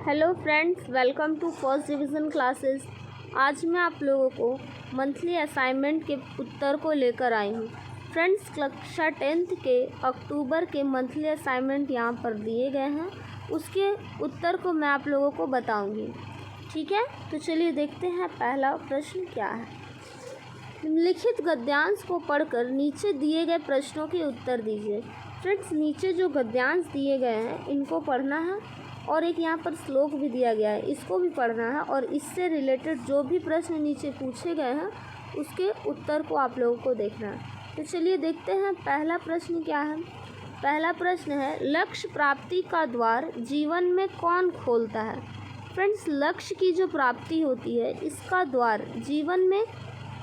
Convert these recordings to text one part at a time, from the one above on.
Hello friends, welcome to first division classes. आज मैं आप लोगों को मंथली असाइनमेंट के उत्तर को लेकर आई हूँ। फ्रेंड्स, कक्षा 10th के अक्टूबर के मंथली असाइनमेंट यहाँ पर दिए गए हैं, उसके उत्तर को मैं आप लोगों को बताऊँगी। ठीक है, तो चलिए देखते हैं पहला प्रश्न क्या है। निम्नलिखित गद्यांश को पढ़कर नीचे दिए गए प्रश्नों के उत्तर दीजिए। फ्रेंड्स, नीचे जो गद्यांश दिए गए हैं इनको पढ़ना है और एक यहाँ पर श्लोक भी दिया गया है, इसको भी पढ़ना है और इससे रिलेटेड जो भी प्रश्न नीचे पूछे गए हैं उसके उत्तर को आप लोगों को देखना है। तो चलिए देखते हैं पहला प्रश्न क्या है। पहला प्रश्न है, लक्ष्य प्राप्ति का द्वार जीवन में कौन खोलता है। फ्रेंड्स, लक्ष्य की जो प्राप्ति होती है इसका द्वार जीवन में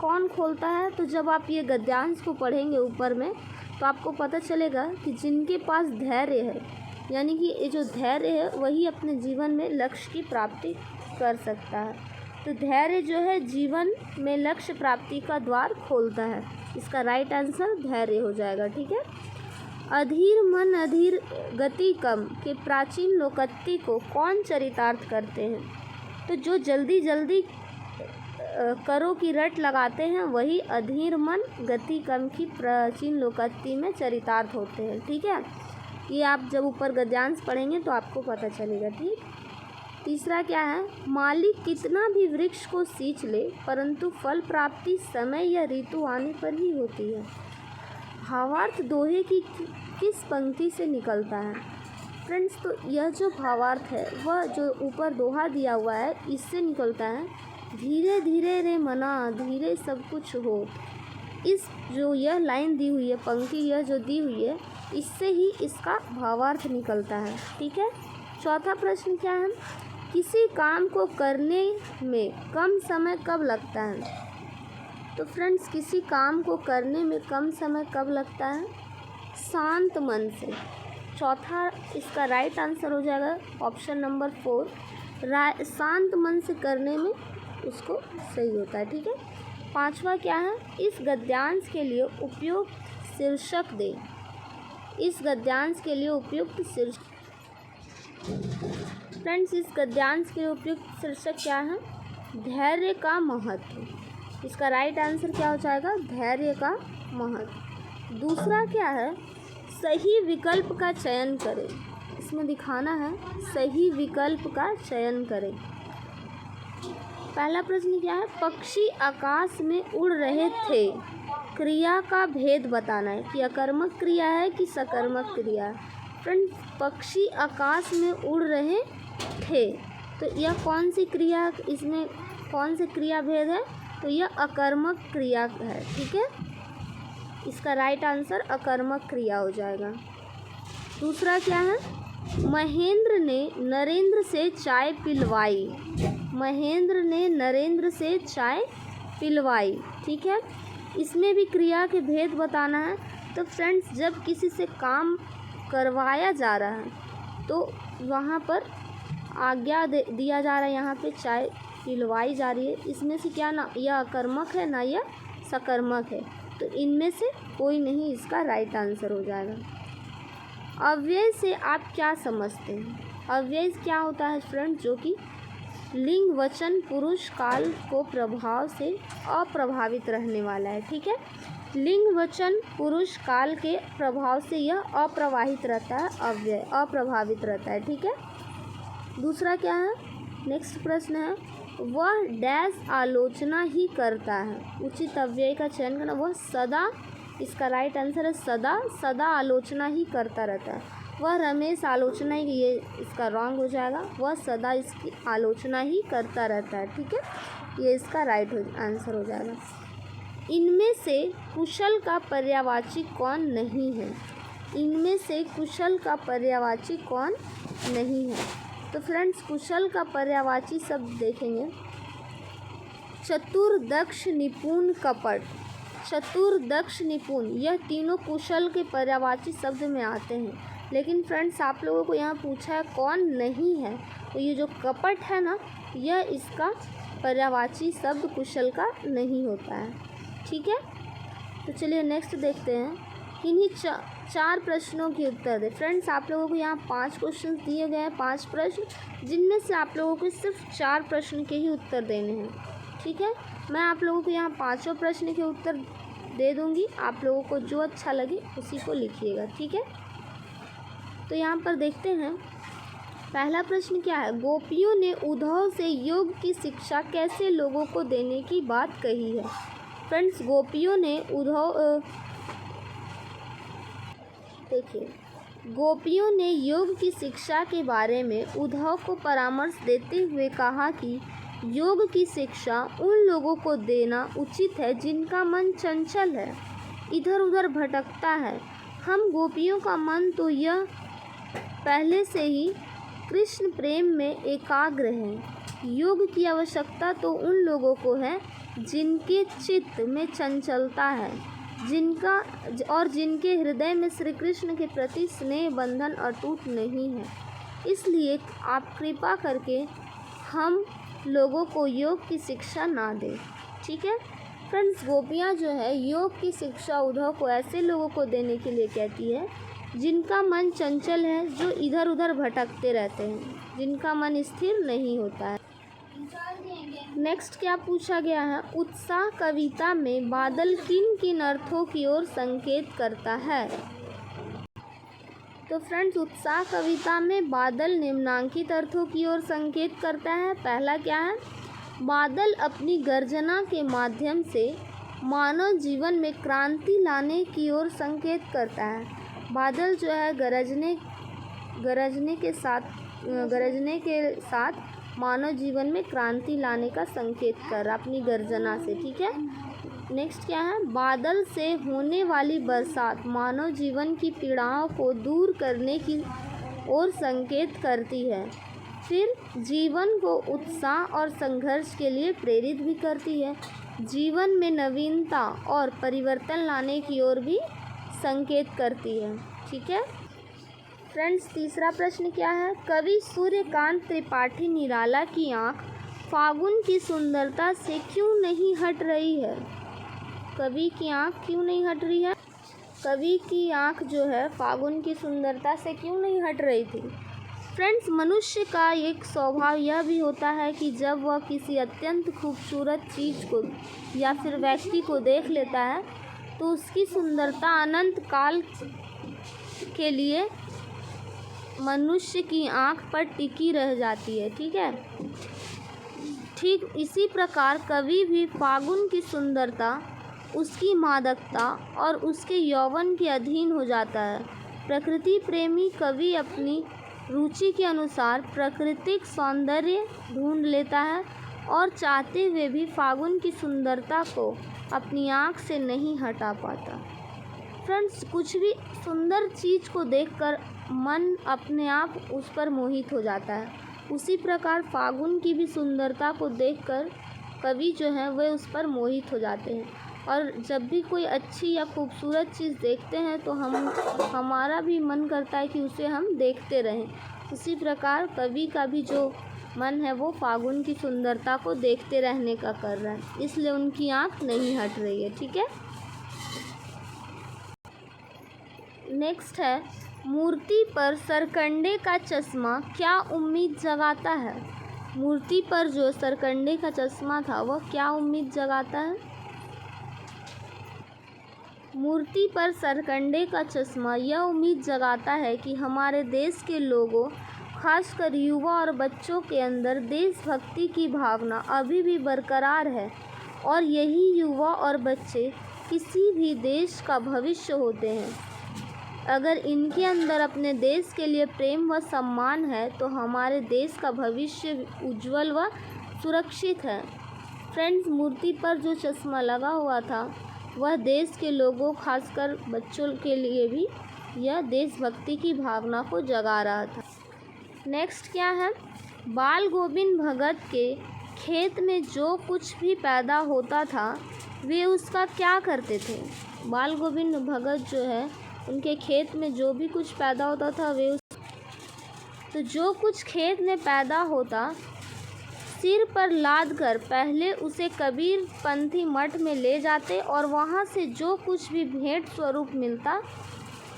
कौन खोलता है। तो जब आप ये गद्यांश को पढ़ेंगे ऊपर में तो आपको पता चलेगा कि जिनके पास धैर्य है, यानी कि ये जो धैर्य है वही अपने जीवन में लक्ष्य की प्राप्ति कर सकता है। तो धैर्य जो है जीवन में लक्ष्य प्राप्ति का द्वार खोलता है। इसका राइट आंसर धैर्य हो जाएगा। ठीक है। अधीर मन अधीर गति कम के प्राचीन लोकोक्ति को कौन चरितार्थ करते हैं। तो जो जल्दी जल्दी करो की रट लगाते हैं वही अधीर मन गति कम की प्राचीन लोकोक्ति में चरितार्थ होते हैं। ठीक है, ये आप जब ऊपर गद्यांश पढ़ेंगे तो आपको पता चलेगा। ठीक। तीसरा क्या है, मालिक कितना भी वृक्ष को सींच ले परंतु फल प्राप्ति समय या ऋतु आने पर ही होती है। भावार्थ दोहे की किस पंक्ति से निकलता है। फ्रेंड्स, तो यह जो भावार्थ है वह जो ऊपर दोहा दिया हुआ है इससे निकलता है। धीरे धीरे रे मना धीरे सब कुछ हो। इस जो यह लाइन दी हुई है, पंक्ति यह जो दी हुई है, इससे ही इसका भावार्थ निकलता है। ठीक है। चौथा प्रश्न क्या है, किसी काम को करने में कम समय कब लगता है। तो फ्रेंड्स, किसी काम को करने में कम समय कब लगता है, शांत मन से। चौथा इसका राइट आंसर हो जाएगा ऑप्शन नंबर 4, शांत मन से करने में उसको सही होता है। ठीक है। पांचवा क्या है, इस गद्यांश के लिए उपयुक्त शीर्षक दें। इस गद्यांश के लिए उपयुक्त शीर्षक। फ्रेंड्स, इस गद्यांश के लिए उपयुक्त शीर्षक क्या है, धैर्य का महत्व। इसका राइट आंसर क्या हो जाएगा, धैर्य का महत्व। दूसरा क्या है, सही विकल्प का चयन करें। इसमें दिखाना है सही विकल्प का चयन करें। पहला प्रश्न क्या है, पक्षी आकाश में उड़ रहे थे, क्रिया का भेद बताना है कि अकर्मक क्रिया है कि सकर्मक क्रिया है। फ्रेंड्स, पक्षी आकाश में उड़ रहे थे, तो यह कौन सी क्रिया, इसमें कौन से क्रिया भेद है, तो यह अकर्मक क्रिया है। ठीक है, इसका राइट आंसर अकर्मक क्रिया हो जाएगा। दूसरा क्या है, महेंद्र ने नरेंद्र से चाय पिलवाई। महेंद्र ने नरेंद्र से चाय पिलवाई। ठीक है, इसमें भी क्रिया के भेद बताना है। तो फ्रेंड्स, जब किसी से काम करवाया जा रहा है तो वहाँ पर आज्ञा दिया जा रहा है, यहाँ पे चाय पिलवाई जा रही है, इसमें से क्या ना यह अकर्मक है ना यह सकर्मक है, तो इनमें से कोई नहीं इसका राइट आंसर हो जाएगा। अव्यय से आप क्या समझते हैं। अव्यय क्या होता है फ्रेंड्स, जो कि लिंग वचन पुरुष काल को प्रभाव से अप्रभावित रहने वाला है। ठीक है, लिंग वचन पुरुष काल के प्रभाव से यह अप्रवाहित रहता है, अव्यय अप्रभावित रहता है। ठीक है। दूसरा क्या है, नेक्स्ट प्रश्न है, वह डैश आलोचना ही करता है। उचित अव्यय का चयन करना, वह सदा, इसका राइट आंसर है सदा, सदा आलोचना ही करता रहता है। वह रमेश आलोचना ही, ये इसका रॉन्ग हो जाएगा, वह सदा इसकी आलोचना ही करता रहता है। ठीक है, ये इसका राइट आंसर हो जाएगा। इनमें से कुशल का पर्यायवाची कौन नहीं है। इनमें से कुशल का पर्यायवाची कौन नहीं है। तो फ्रेंड्स, कुशल का पर्यायवाची शब्द देखेंगे, चतुर दक्ष निपुण कपट। चतुर दक्ष निपुण, यह तीनों कुशल के पर्यायवाची शब्द में आते हैं। लेकिन फ्रेंड्स, आप लोगों को यहाँ पूछा है कौन नहीं है, तो ये जो कपट है ना, यह इसका पर्यायवाची शब्द कुशल का नहीं होता है। ठीक है, तो चलिए नेक्स्ट देखते हैं, किन्हीं 4 प्रश्नों के उत्तर दें। फ्रेंड्स, आप लोगों को यहाँ 5 क्वेश्चन दिए गए हैं, 5 प्रश्न, जिनमें से आप लोगों को सिर्फ 4 प्रश्न के ही उत्तर देने हैं। ठीक है, मैं आप लोगों को यहाँ 5 प्रश्न के उत्तर दे दूँगी, आप लोगों को जो अच्छा लगे उसी को लिखिएगा। ठीक है, तो यहाँ पर देखते हैं पहला प्रश्न क्या है। गोपियों ने उद्धव से योग की शिक्षा कैसे लोगों को देने की बात कही है। फ्रेंड्स, गोपियों ने गोपियों ने योग की शिक्षा के बारे में उद्धव को परामर्श देते हुए कहा कि योग की शिक्षा उन लोगों को देना उचित है जिनका मन चंचल है, इधर उधर भटकता है। हम गोपियों का मन तो यह पहले से ही कृष्ण प्रेम में एकाग्र है। योग की आवश्यकता तो उन लोगों को है जिनके चित्त में चंचलता है, जिनके हृदय में श्री कृष्ण के प्रति स्नेह बंधन अटूट नहीं है। इसलिए आप कृपा करके हम लोगों को योग की शिक्षा ना दें। ठीक है फ्रेंड्स, गोपियाँ जो है योग की शिक्षा उद्धव को ऐसे लोगों को देने के लिए कहती है जिनका मन चंचल है, जो इधर उधर भटकते रहते हैं, जिनका मन स्थिर नहीं होता है। नेक्स्ट क्या पूछा गया है। उत्साह कविता में बादल किन किन अर्थों की ओर संकेत करता है। तो फ्रेंड्स, उत्साह कविता में बादल निम्नांकित अर्थों की ओर संकेत करता है। पहला क्या है, बादल अपनी गर्जना के माध्यम से मानव जीवन में क्रांति लाने की ओर संकेत करता है। बादल जो है गरजने के साथ मानव जीवन में क्रांति लाने का संकेत कर रहा अपनी गर्जना से। ठीक है, नेक्स्ट क्या है, बादल से होने वाली बरसात मानव जीवन की पीड़ाओं को दूर करने की ओर संकेत करती है। फिर जीवन को उत्साह और संघर्ष के लिए प्रेरित भी करती है। जीवन में नवीनता और परिवर्तन लाने की ओर भी संकेत करती है। ठीक है फ्रेंड्स, तीसरा प्रश्न क्या है। कवि सूर्यकांत त्रिपाठी निराला की आँख फागुन की सुंदरता से क्यों नहीं हट रही है। कवि की आँख क्यों नहीं हट रही है। कवि की आँख जो है फागुन की सुंदरता से क्यों नहीं हट रही थी। फ्रेंड्स, मनुष्य का एक स्वभाव यह भी होता है कि जब वह किसी अत्यंत खूबसूरत चीज़ को या फिर व्यक्ति को देख लेता है तो उसकी सुंदरता अनंत काल के लिए मनुष्य की आँख पर टिकी रह जाती है। ठीक है, ठीक इसी प्रकार कवि भी फागुन की सुंदरता, उसकी मादकता और उसके यौवन के अधीन हो जाता है। प्रकृति प्रेमी कवि अपनी रुचि के अनुसार प्राकृतिक सौंदर्य ढूंढ लेता है और चाहते हुए भी फागुन की सुंदरता को अपनी आँख से नहीं हटा पाता। फ्रेंड्स, कुछ भी सुंदर चीज़ को देखकर मन अपने आप उस पर मोहित हो जाता है। उसी प्रकार फागुन की भी सुंदरता को देखकर कवि जो है वह उस पर मोहित हो जाते हैं, और जब भी कोई अच्छी या खूबसूरत चीज़ देखते हैं तो हमारा भी मन करता है कि उसे हम देखते रहें। उसी प्रकार कवि का भी जो मन है वो फागुन की सुंदरता को देखते रहने का कर रहा है, इसलिए उनकी आँख नहीं हट रही है। ठीक है, नेक्स्ट है, मूर्ति पर सरकंडे का चश्मा क्या उम्मीद जगाता है। मूर्ति पर जो सरकंडे का चश्मा था वह क्या उम्मीद जगाता है। मूर्ति पर सरकंडे का चश्मा यह उम्मीद जगाता है कि हमारे देश के लोगों, खासकर युवा और बच्चों के अंदर देशभक्ति की भावना अभी भी बरकरार है, और यही युवा और बच्चे किसी भी देश का भविष्य होते हैं। अगर इनके अंदर अपने देश के लिए प्रेम व सम्मान है तो हमारे देश का भविष्य उज्जवल व सुरक्षित है। फ्रेंड्स, मूर्ति पर जो चश्मा लगा हुआ था वह देश के लोगों, खासकर बच्चों के लिए भी यह देशभक्ति की भावना को जगा रहा था। नेक्स्ट क्या है, बाल गोविंद भगत के खेत में जो कुछ भी पैदा होता था वे उसका क्या करते थे। बाल गोविंद भगत जो है उनके खेत में जो भी कुछ पैदा होता था तो जो कुछ खेत में पैदा होता सिर पर लाद कर पहले उसे कबीर पंथी मठ में ले जाते, और वहाँ से जो कुछ भी भेंट स्वरूप मिलता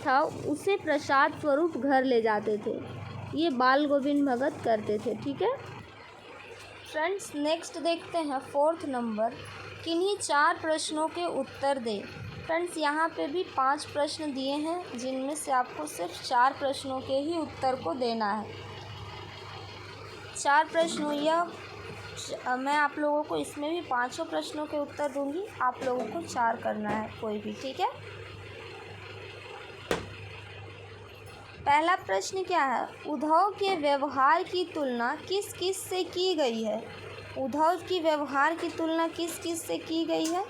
था उसे प्रसाद स्वरूप घर ले जाते थे। ये बाल गोविंद भगत करते थे। ठीक है फ्रेंड्स, नेक्स्ट देखते हैं 4th नंबर, किन्हीं 4 प्रश्नों के उत्तर दें। फ्रेंड्स, यहाँ पे भी 5 प्रश्न दिए हैं, जिनमें से आपको सिर्फ 4 प्रश्नों के ही उत्तर को देना है। 4 प्रश्नों या मैं आप लोगों को इसमें भी 5 प्रश्नों के उत्तर दूंगी, आप लोगों को 4 करना है कोई भी। ठीक है, पहला प्रश्न क्या है? उद्धव के व्यवहार की तुलना किस किस से की गई है? उद्धव की व्यवहार की तुलना किस किस से की गई है?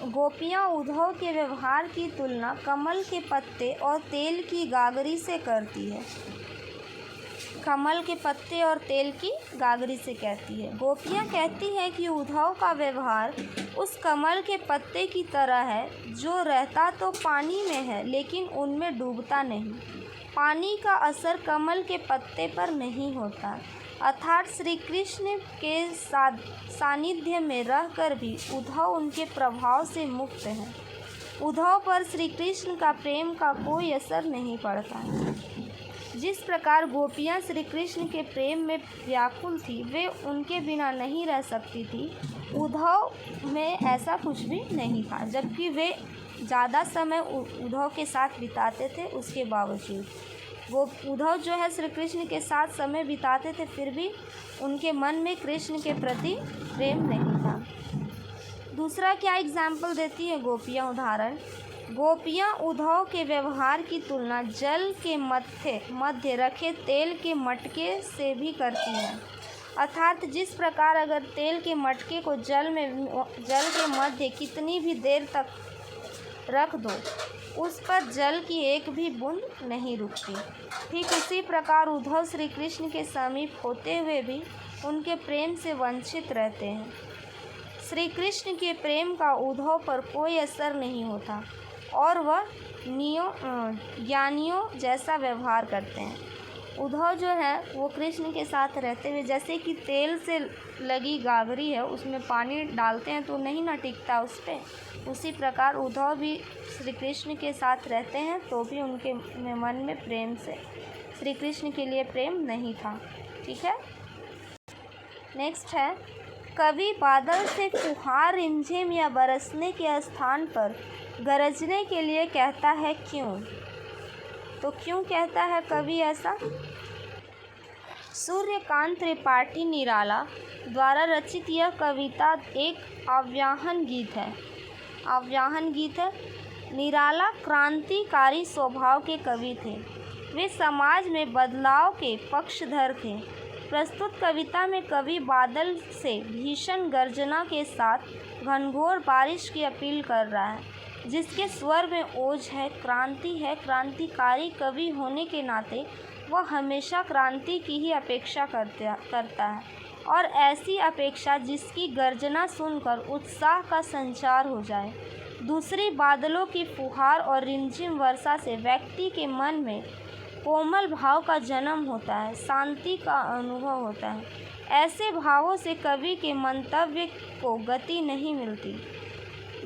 गोपियाँ उद्धव के व्यवहार की तुलना कमल के पत्ते और तेल की गागरी से करती है। कमल के पत्ते और तेल की गागरी से कहती है। गोपियाँ कहती हैं कि उद्धव का व्यवहार उस कमल के पत्ते की तरह है जो रहता तो पानी में है लेकिन उनमें डूबता नहीं। पानी का असर कमल के पत्ते पर नहीं होता, अर्थात श्री कृष्ण के सानिध्य में रहकर भी उद्धव उनके प्रभाव से मुक्त है। उद्धव पर श्री कृष्ण का प्रेम का कोई असर नहीं पड़ता। जिस प्रकार गोपियाँ श्री कृष्ण के प्रेम में व्याकुल थी, वे उनके बिना नहीं रह सकती थी, उद्धव में ऐसा कुछ भी नहीं था। जबकि वे ज़्यादा समय उद्धव के साथ बिताते थे, उसके बावजूद वो उद्धव जो है श्री कृष्ण के साथ समय बिताते थे, फिर भी उनके मन में कृष्ण के प्रति प्रेम नहीं था। दूसरा क्या एग्जाम्पल देती है गोपियाँ? उदाहरण, गोपियाँ उद्धव के व्यवहार की तुलना जल के मध्य रखे तेल के मटके से भी करती हैं। अर्थात जिस प्रकार अगर तेल के मटके को जल के मध्य कितनी भी देर तक रख दो, उस पर जल की एक भी बूंद नहीं रुकती, ठीक उसी प्रकार उद्धव श्री कृष्ण के समीप होते हुए भी उनके प्रेम से वंचित रहते हैं। श्री कृष्ण के प्रेम का उद्धव पर कोई असर नहीं होता और वह ज्ञानियों जैसा व्यवहार करते हैं। उद्धव जो है वो कृष्ण के साथ रहते हुए, जैसे कि तेल से लगी गागरी है, उसमें पानी डालते हैं तो नहीं ना टिकता उस पर, उसी प्रकार उद्धव भी श्री कृष्ण के साथ रहते हैं तो भी उनके मन में प्रेम से श्री कृष्ण के लिए प्रेम नहीं था। ठीक है, नेक्स्ट है, कवि बादल से फुहार रिमझिम या बरसने के स्थान पर गरजने के लिए कहता है, क्यों? तो क्यों कहता है कवि ऐसा? सूर्यकांत त्रिपाठी निराला द्वारा रचित यह कविता एक आह्वान गीत है। निराला क्रांतिकारी स्वभाव के कवि थे। वे समाज में बदलाव के पक्षधर थे। प्रस्तुत कविता में कवि बादल से भीषण गर्जना के साथ घनघोर बारिश की अपील कर रहा है, जिसके स्वर में ओज है, क्रांति है। क्रांतिकारी कवि होने के नाते वह हमेशा क्रांति की ही अपेक्षा करता है और ऐसी अपेक्षा जिसकी गर्जना सुनकर उत्साह का संचार हो जाए। दूसरी, बादलों की फुहार और रिमझिम वर्षा से व्यक्ति के मन में कोमल भाव का जन्म होता है, शांति का अनुभव होता है। ऐसे भावों से कवि के मंतव्य को गति नहीं मिलती।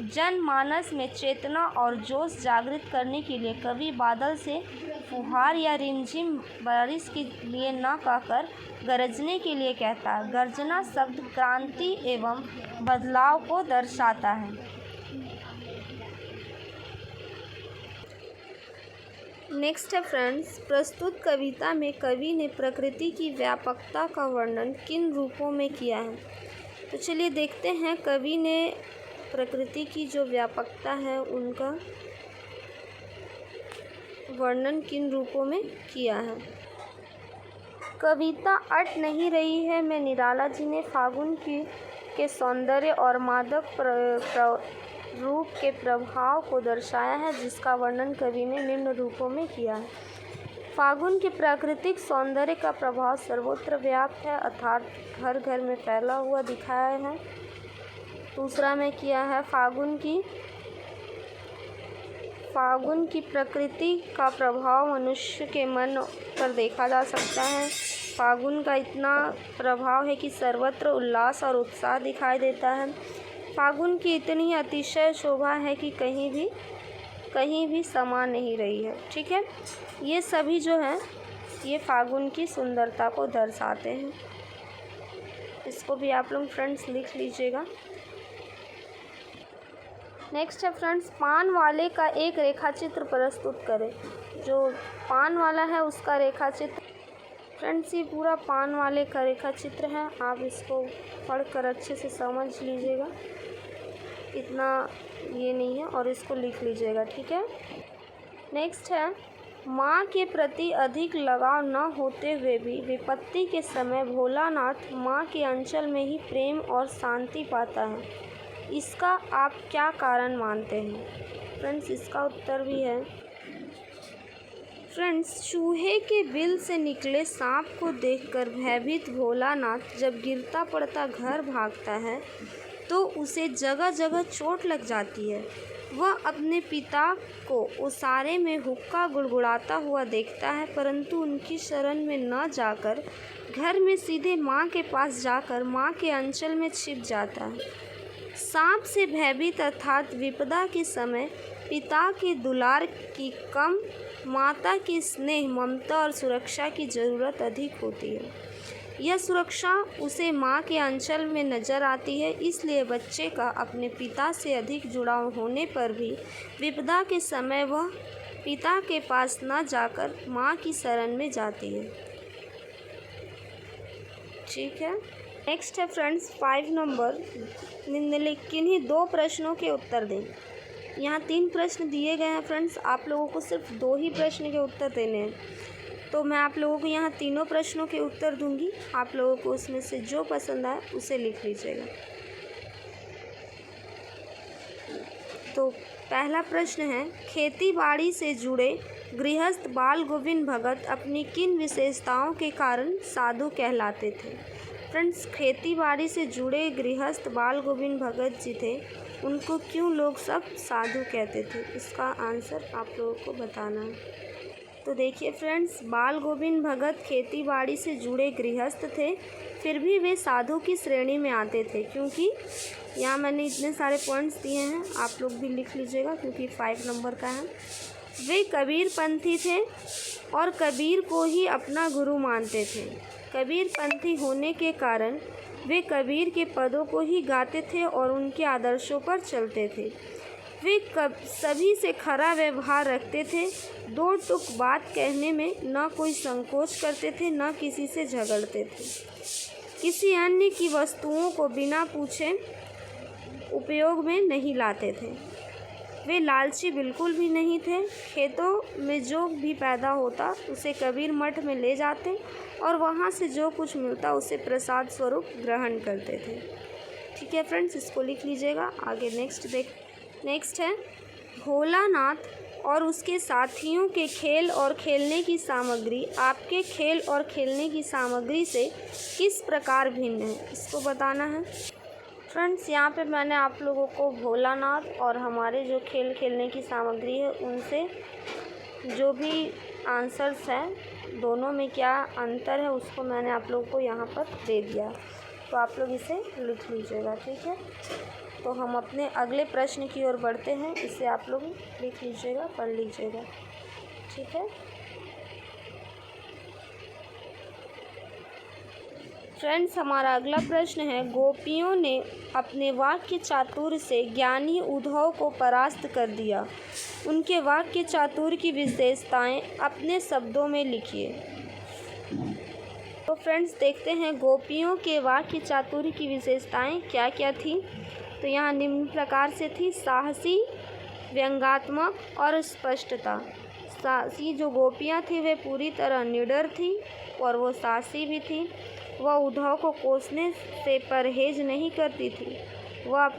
जनमानस में चेतना और जोश जागृत करने के लिए कवि बादल से फुहार या रिमझिम बारिश के लिए न कहकर गरजने के लिए कहता है। गर्जना शब्द क्रांति एवं बदलाव को दर्शाता है। नेक्स्ट है फ्रेंड्स, प्रस्तुत कविता में कवि ने प्रकृति की व्यापकता का वर्णन किन रूपों में किया है? तो चलिए देखते हैं कवि ने प्रकृति की जो व्यापकता है उनका वर्णन किन रूपों में किया है। कविता अट नहीं रही है में निराला जी ने फागुन के सौंदर्य और मादक रूप के प्रभाव को दर्शाया है, जिसका वर्णन कवि ने निम्न रूपों में किया है। फागुन के प्राकृतिक सौंदर्य का प्रभाव सर्वत्र व्याप्त है, अर्थात घर घर में फैला हुआ दिखाया है। दूसरा में किया है फागुन की प्रकृति का प्रभाव मनुष्य के मन पर देखा जा सकता है। फागुन का इतना प्रभाव है कि सर्वत्र उल्लास और उत्साह दिखाई देता है। फागुन की इतनी अतिशय शोभा है कि कहीं भी समा नहीं रही है। ठीक है, ये सभी जो हैं ये फागुन की सुंदरता को दर्शाते हैं। इसको भी आप लोग फ्रेंड्स लिख लीजिएगा। नेक्स्ट है फ्रेंड्स, पान वाले का एक रेखाचित्र प्रस्तुत करें। जो पान वाला है उसका रेखाचित्र, फ्रेंड्स ये पूरा पान वाले का रेखाचित्र है। आप इसको पढ़कर अच्छे से समझ लीजिएगा, इतना ये नहीं है, और इसको लिख लीजिएगा। ठीक है। नेक्स्ट है, माँ के प्रति अधिक लगाव न होते हुए भी विपत्ति के समय भोलानाथ माँ के अंचल में ही प्रेम और शांति पाता है। इसका आप क्या कारण मानते हैं? फ्रेंड्स इसका उत्तर भी है। फ्रेंड्स, चूहे के बिल से निकले सांप को देखकर भयभीत भोलानाथ जब गिरता पड़ता घर भागता है तो उसे जगह जगह चोट लग जाती है। वह अपने पिता को ओसारे में हुक्का गुड़गुड़ाता हुआ देखता है, परंतु उनकी शरण में न जाकर घर में सीधे माँ के पास जाकर माँ के अंचल में छिप जाता है। सांप से भयभीत अर्थात विपदा के समय पिता के दुलार की कम माता की स्नेह, ममता और सुरक्षा की ज़रूरत अधिक होती है। यह सुरक्षा उसे माँ के अंचल में नज़र आती है, इसलिए बच्चे का अपने पिता से अधिक जुड़ाव होने पर भी विपदा के समय वह पिता के पास न जाकर माँ की शरण में जाती है। ठीक है। नेक्स्ट है फ्रेंड्स 5 नंबर, निम्नलिखित किन्हीं 2 प्रश्नों के उत्तर दें। यहाँ 3 प्रश्न दिए गए हैं फ्रेंड्स, आप लोगों को सिर्फ 2 ही प्रश्न के उत्तर देने हैं, तो मैं आप लोगों को यहाँ तीनों प्रश्नों के उत्तर दूंगी। आप लोगों को उसमें से जो पसंद आए उसे लिख लीजिएगा। तो पहला प्रश्न है, खेती बाड़ी से जुड़े गृहस्थ बाल गोविंद भगत अपनी किन विशेषताओं के कारण साधु कहलाते थे? फ्रेंड्स, खेती बाड़ी से जुड़े गृहस्थ बाल गोविंद भगत जी थे, उनको क्यों लोग सब साधु कहते थे? इसका आंसर आप लोगों को बताना है। तो देखिए फ्रेंड्स, बाल गोविंद भगत खेती बाड़ी से जुड़े गृहस्थ थे, फिर भी वे साधु की श्रेणी में आते थे, क्योंकि यहाँ मैंने इतने सारे पॉइंट्स दिए हैं, आप लोग भी लिख लीजिएगा क्योंकि 5 नंबर का है। वे कबीर पंथी थे और कबीर को ही अपना गुरु मानते थे। कबीर पंथी होने के कारण वे कबीर के पदों को ही गाते थे और उनके आदर्शों पर चलते थे। वे सभी से खरा व्यवहार रखते थे, 2 टुक बात कहने में न कोई संकोच करते थे, न किसी से झगड़ते थे। किसी अन्य की वस्तुओं को बिना पूछे उपयोग में नहीं लाते थे। वे लालची बिल्कुल भी नहीं थे। खेतों में जो भी पैदा होता उसे कबीर मठ में ले जाते और वहाँ से जो कुछ मिलता उसे प्रसाद स्वरूप ग्रहण करते थे। ठीक है फ्रेंड्स, इसको लिख लीजिएगा। आगे नेक्स्ट है, भोलानाथ और उसके साथियों के खेल और खेलने की सामग्री आपके खेल और खेलने की सामग्री से किस प्रकार भिन्न है? इसको बताना है। फ्रेंड्स, यहाँ पे मैंने आप लोगों को भोलानाथ और हमारे जो खेल खेलने की सामग्री है उनसे जो भी आंसर्स हैं दोनों में क्या अंतर है उसको मैंने आप लोगों को यहाँ पर दे दिया, तो आप लोग इसे लिख लीजिएगा। ठीक है, तो हम अपने अगले प्रश्न की ओर बढ़ते हैं, इसे आप लोग लिख लीजिएगा, पढ़ लीजिएगा। ठीक है फ्रेंड्स, हमारा अगला प्रश्न है, गोपियों ने अपने वाक्य चातुर्य से ज्ञानी उद्धव को परास्त कर दिया। उनके वाक्य चातुर्य की विशेषताएं अपने शब्दों में लिखिए। तो फ्रेंड्स देखते हैं गोपियों के वाक्य चातुर्य की विशेषताएं क्या क्या थी। तो यहाँ निम्न प्रकार से थी, साहसी, व्यंग्यात्मक और स्पष्टता। साहसी जो गोपियाँ थी वे पूरी तरह निडर थी और वो साहसी भी थी। वह उद्धव को कोसने से परहेज नहीं करती थी। वह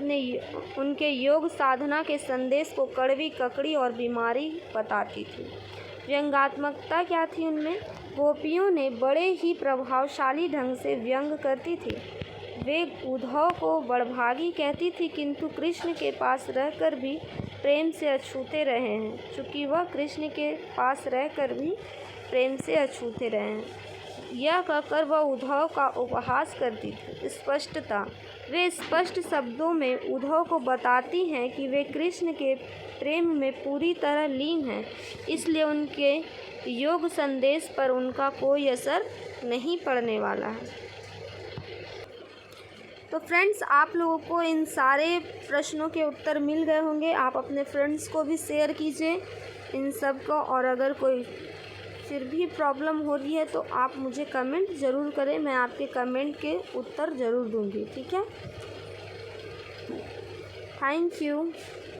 उनके योग साधना के संदेश को कड़वी, ककड़ी और बीमारी बताती थी। व्यंग्यात्मकता क्या थी उनमें? गोपियों ने बड़े ही प्रभावशाली ढंग से व्यंग करती थी। वे उद्धव को बड़भागी कहती थी, किंतु कृष्ण के पास रहकर भी प्रेम से अछूते रहे हैं, चूँकि वह कृष्ण के पास रहकर भी प्रेम से अछूते रहे हैं। यह कहकर वह उद्धव का उपहास करती थी। स्पष्टता, वे स्पष्ट शब्दों में उद्धव को बताती हैं कि वे कृष्ण के प्रेम में पूरी तरह लीन हैं, इसलिए उनके योग संदेश पर उनका कोई असर नहीं पड़ने वाला है। तो फ्रेंड्स, आप लोगों को इन सारे प्रश्नों के उत्तर मिल गए होंगे। आप अपने फ्रेंड्स को भी शेयर कीजिए इन सब को, और अगर कोई फिर भी प्रॉब्लम हो रही है तो आप मुझे कमेंट ज़रूर करें, मैं आपके कमेंट के उत्तर ज़रूर दूंगी। ठीक है, थैंक यू।